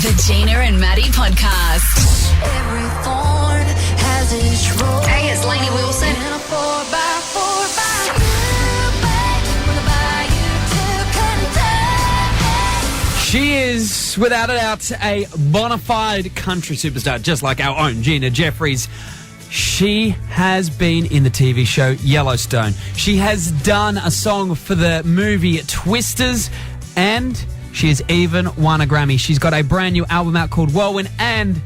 The Gina and Matty podcast. Every thorn has its rose. Hey, it's Lainey Wilson. In a 4x4 by you, babe, will buy you to Kentucky. She is, without a doubt, a bona fide country superstar, just like our own Gina Jeffries. She has been in the TV show Yellowstone. She has done a song for the movie Twisters, and she has even won a Grammy. She's got a brand new album out called Whirlwind, and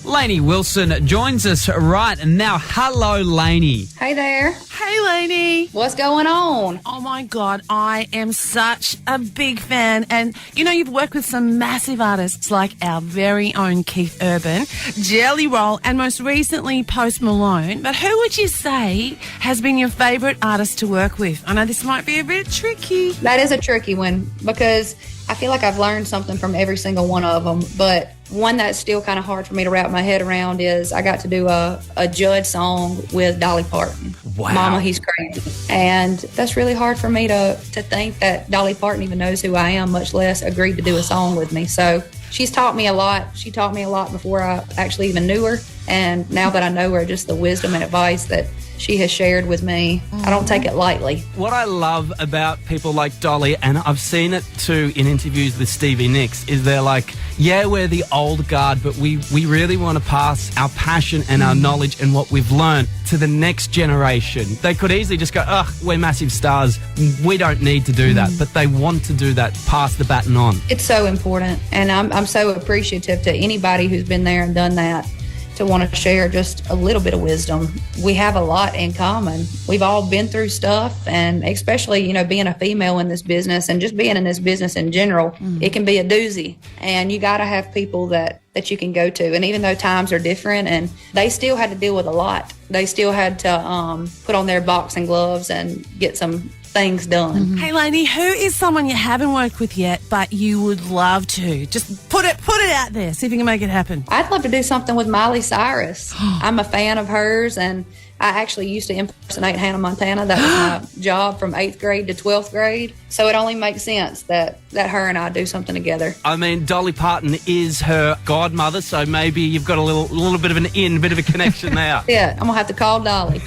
Lainey Wilson joins us right now. Hello, Lainey. Hey there. Hey, Lainey. What's going on? Oh, my God. I am such a big fan. And, you know, you've worked with some massive artists like our very own Keith Urban, Jelly Roll, and most recently Post Malone. But who would you say has been your favourite artist to work with? I know this might be a bit tricky. That is a tricky one because I feel like I've learned something from every single one of them. But one that's still kind of hard for me to wrap my head around is I got to do a Judd song with Dolly Parton. Wow. Mama, He's Crazy. And that's really hard for me to think that Dolly Parton even knows who I am, much less agreed to do a song with me. So she's taught me a lot. She taught me a lot before I actually even knew her. And now that I know her, just the wisdom and advice that she has shared with me, I don't take it lightly. What I love about people like Dolly, and I've seen it too in interviews with Stevie Nicks, is they're like, yeah, we're the old guard, but we really want to pass our passion and our knowledge and what we've learned to the next generation. They could easily just go, we're massive stars. We don't need to do that. But they want to do that, pass the baton on. It's so important. And I'm so appreciative to anybody who's been there and done that, to want to share just a little bit of wisdom. We have a lot in common. We've all been through stuff, and especially, you know, being a female in this business and just being in this business in general, it can be a doozy. And you got to have people that you can go to. And even though times are different, and they still had to deal with a lot, they still had to put on their boxing gloves and get some things done. Hey, Lainey, who is someone you haven't worked with yet, but you would love to? Just put it out there. See if you can make it happen. I'd love to do something with Miley Cyrus. I'm a fan of hers, and I actually used to impersonate Hannah Montana. That was my job from 8th grade to 12th grade. So it only makes sense that her and I do something together. I mean, Dolly Parton is her godmother, so maybe you've got a little bit of a bit of a connection there. Yeah, I'm going to have to call Dolly.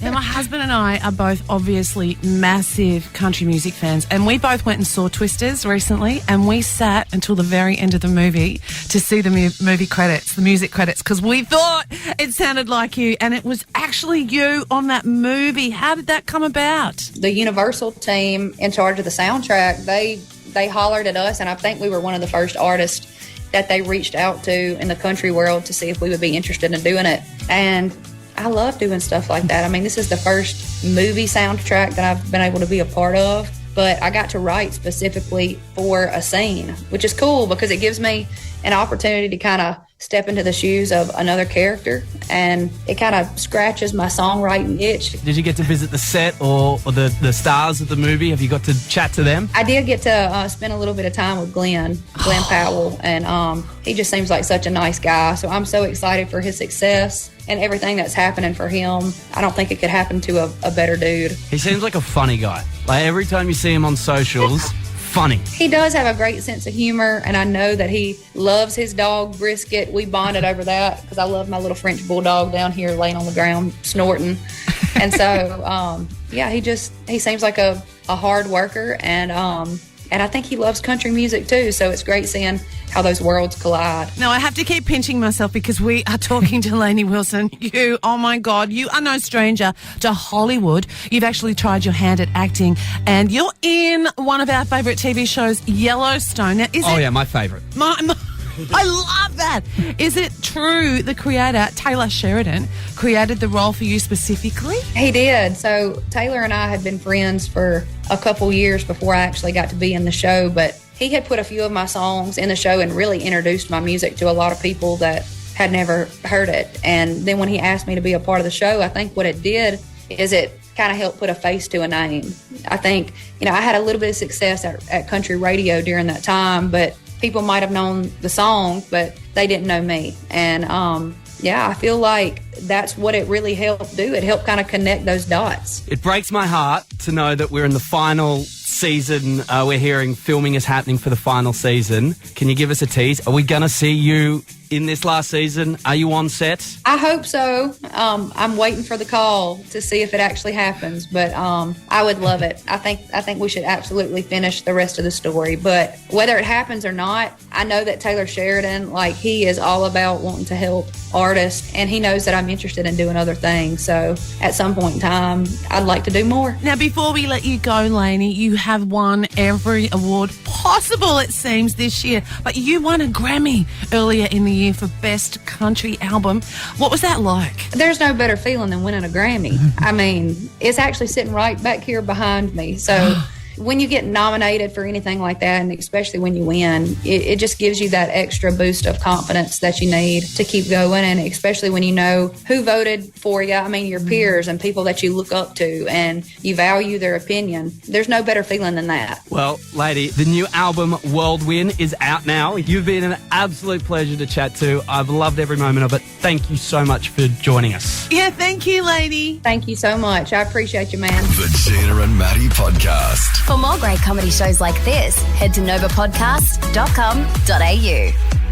Now, my husband and I are both obviously massive country music fans, and we both went and saw Twisters recently, and we sat until the very end of the movie to see the movie credits, the music credits, because we thought it sounded like you, and it was actually you on that movie. How did that come about? The Universal team in charge of the soundtrack, they hollered at us, and I think we were one of the first artists that they reached out to in the country world to see if we would be interested in doing it. And I love doing stuff like that. I mean, this is the first movie soundtrack that I've been able to be a part of, but I got to write specifically for a scene, which is cool because it gives me an opportunity to kind of step into the shoes of another character, and it kind of scratches my songwriting itch. Did you get to visit the set or the stars of the movie? Have you got to chat to them? I did get to spend a little bit of time with Glenn Powell, and he just seems like such a nice guy. So I'm so excited for his success and everything that's happening for him. I don't think it could happen to a better dude. He seems like a funny guy. Like every time you see him on socials, funny. He does have a great sense of humor, and I know that he loves his dog Brisket. We bonded over that because I love my little French bulldog down here laying on the ground snorting. And so, he seems like a hard worker, and I think he loves country music too. So it's great seeing how those worlds collide. Now, I have to keep pinching myself because we are talking to Lainey Wilson. You, oh my God, you are no stranger to Hollywood. You've actually tried your hand at acting, and you're in one of our favourite TV shows, Yellowstone. Now, My favourite. I love that. Is it true the creator, Taylor Sheridan, created the role for you specifically? He did. So Taylor and I had been friends for a couple years before I actually got to be in the show, but he had put a few of my songs in the show and really introduced my music to a lot of people that had never heard it. And then when he asked me to be a part of the show, I think what it did is it kind of helped put a face to a name. I think, I had a little bit of success at country radio during that time, but people might have known the song, but they didn't know me. And I feel like that's what it really helped do. It helped kind of connect those dots. It breaks my heart to know that we're in the final season, we're hearing filming is happening for the final season. Can you give us a tease? Are we going to see you in this last season? Are you on set? I hope so. I'm waiting for the call to see if it actually happens, but I would love it. I think we should absolutely finish the rest of the story, but whether it happens or not, I know that Taylor Sheridan, like, he is all about wanting to help artists, and he knows that I'm interested in doing other things, so at some point in time, I'd like to do more. Now, before we let you go, Lainey, you have won every award possible, it seems, this year, but you won a Grammy earlier in the year for Best Country Album. What was that like? There's no better feeling than winning a Grammy. I mean, it's actually sitting right back here behind me. So when you get nominated for anything like that, and especially when you win, it just gives you that extra boost of confidence that you need to keep going, and especially when you know who voted for you. I mean, your peers and people that you look up to and you value their opinion. There's no better feeling than that. Well, lady, the new album Whirlwind is out now. You've been an absolute pleasure to chat to. I've loved every moment of it. Thank you so much for joining us. Yeah, thank you, Lainey. Thank you so much. I appreciate you, man. The Gina and Matty Podcast. For more great comedy shows like this, head to novapodcast.com.au.